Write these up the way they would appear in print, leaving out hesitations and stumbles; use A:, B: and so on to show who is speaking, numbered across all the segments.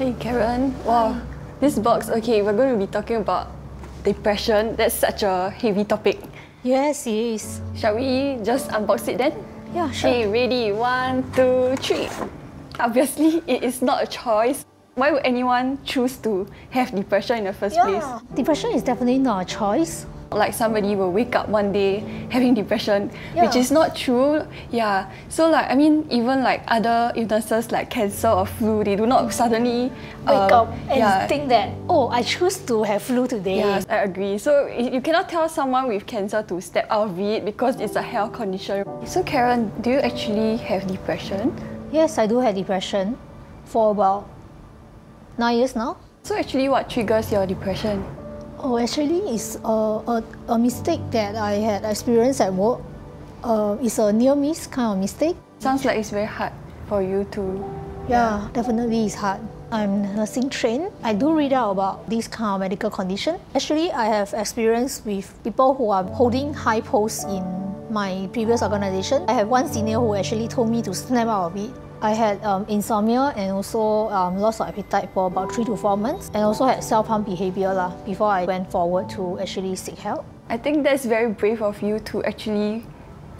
A: Hey Karen, wow, this box, okay, we're going to be talking about depression. That's such a heavy topic.
B: Yes, it is.
A: Shall we just unbox it then?
B: Yeah, sure.
A: Okay, ready, 1, 2, 3. Obviously, it is not a choice. Why would anyone choose to have depression in the first place?
B: Depression is definitely not a choice.
A: Like somebody will wake up one day having depression, which is not true. Yeah. So like, I mean, even like other illnesses like cancer or flu, they do not suddenly
B: wake up and think that, oh, I choose to have flu today.
A: Yes, I agree. So you cannot tell someone with cancer to step out of it because it's a health condition. So Karen, do you actually have depression?
B: Yes, I do have depression for about 9 years now.
A: So actually, what triggers your depression?
B: Oh, actually, it's a mistake that I had experienced at work. It's a near-miss kind of mistake.
A: Sounds like it's very hard for you to...
B: Yeah, definitely it's hard. I'm nursing trained. I do read out about this kind of medical condition. Actually, I have experience with people who are holding high posts in my previous organization. I have one senior who actually told me to snap out of it. I had insomnia and also loss of appetite for about 3 to 4 months, and also had self-harm behavior before I went forward to actually seek help.
A: I think that's very brave of you to actually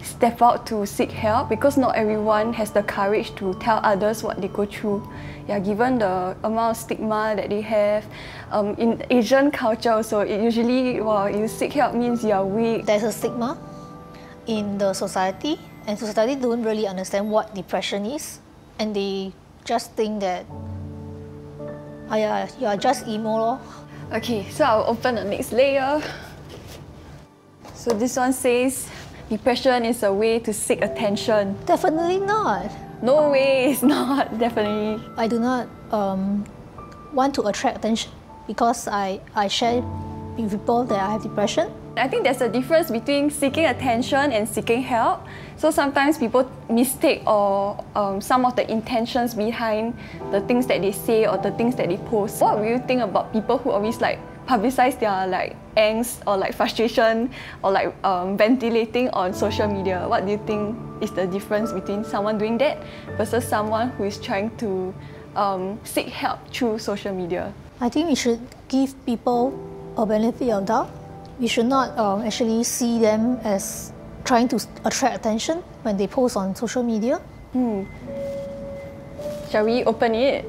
A: step out to seek help, because not everyone has the courage to tell others what they go through. Yeah, given the amount of stigma that they have in Asian culture also, it usually, well, you seek help means you are weak.
B: There's a stigma in the society, and society don't really understand what depression is. And they just think that you are just emo.
A: Okay, so I'll open the next layer. So this one says, depression is a way to seek attention.
B: Definitely not.
A: No way, it's not, definitely.
B: I do not want to attract attention because I share with people that I have depression.
A: I think there's a difference between seeking attention and seeking help. So sometimes people mistake some of the intentions behind the things that they say or the things that they post. What will you think about people who always like publicize their like angst or like frustration or like ventilating on social media? What do you think is the difference between someone doing that versus someone who is trying to seek help through social media?
B: I think we should give people a benefit of doubt. We should not actually see them as trying to attract attention when they post on social media.
A: Shall we open it?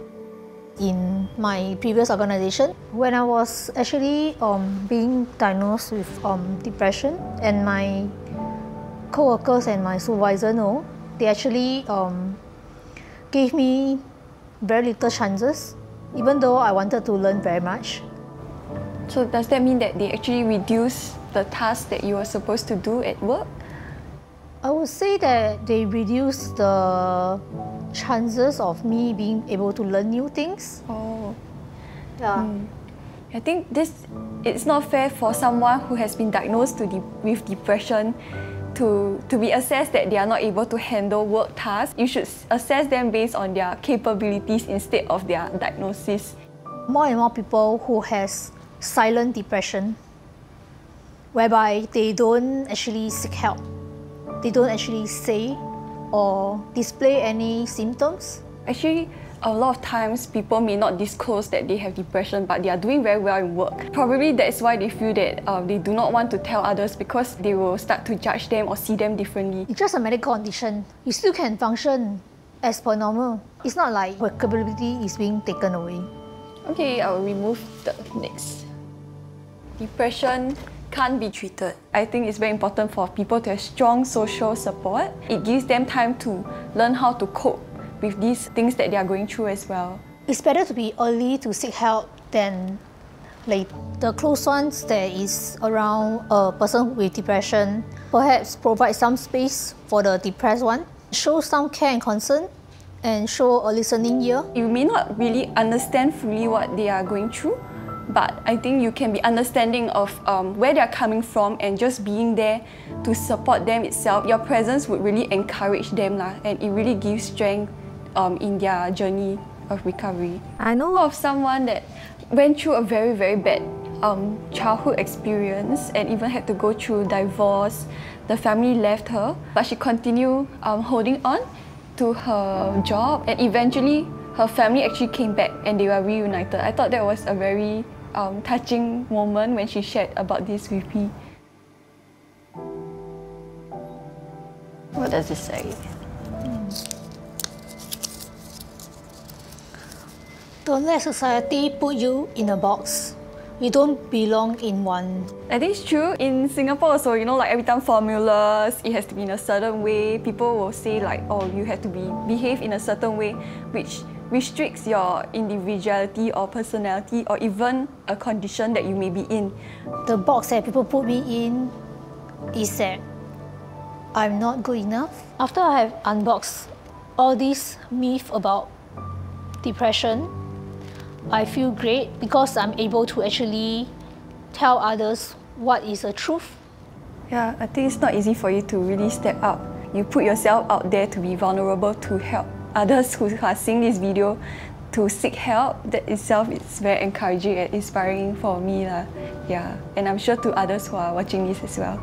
B: In my previous organization, when I was actually being diagnosed with depression, and my co-workers and my supervisor know, they actually gave me very little chances, even though I wanted to learn very much.
A: So does that mean that they actually reduce the tasks that you were supposed to do at work?
B: I would say that they reduce the chances of me being able to learn new things.
A: Oh.
B: Yeah.
A: I think it's not fair for someone who has been diagnosed with depression to be assessed that they are not able to handle work tasks. You should assess them based on their capabilities instead of their diagnosis.
B: More and more people who has silent depression, whereby they don't actually seek help. They don't actually say or display any symptoms.
A: Actually, a lot of times people may not disclose that they have depression, but they are doing very well in work. Probably that's why they feel that they do not want to tell others, because they will start to judge them or see them differently.
B: It's just a medical condition. You still can function as per normal. It's not like your capability is being taken away.
A: Okay, I will remove the next. Depression can't be treated. I think it's very important for people to have strong social support. It gives them time to learn how to cope with these things that they are going through as well.
B: It's better to be early to seek help than late. The close ones that is around a person with depression, perhaps provide some space for the depressed one, show some care and concern, and show a listening ear.
A: You may not really understand fully what they are going through, but I think you can be understanding of where they're coming from, and just being there to support them itself. Your presence would really encourage them and it really gives strength in their journey of recovery. I know of someone that went through a very, very bad childhood experience and even had to go through divorce. The family left her, but she continued holding on to her job, and eventually her family actually came back and they were reunited. I thought that was a very touching moment when she shared about this with me.
C: What does it say?
B: Don't let society put you in a box. You don't belong in one.
A: I think it's true. In Singapore also, you know, like every time formulas, it has to be in a certain way. People will say like, oh, you have to behave in a certain way, which restricts your individuality or personality or even a condition that you may be in.
B: The box that people put me in is that I'm not good enough. After I have unboxed all these myths about depression, I feel great because I'm able to actually tell others what is the truth.
A: Yeah, I think it's not easy for you to really step up. You put yourself out there to be vulnerable to help others who are seeing this video to seek help. That itself is very encouraging and inspiring for me. Yeah, and I'm sure to others who are watching this as well.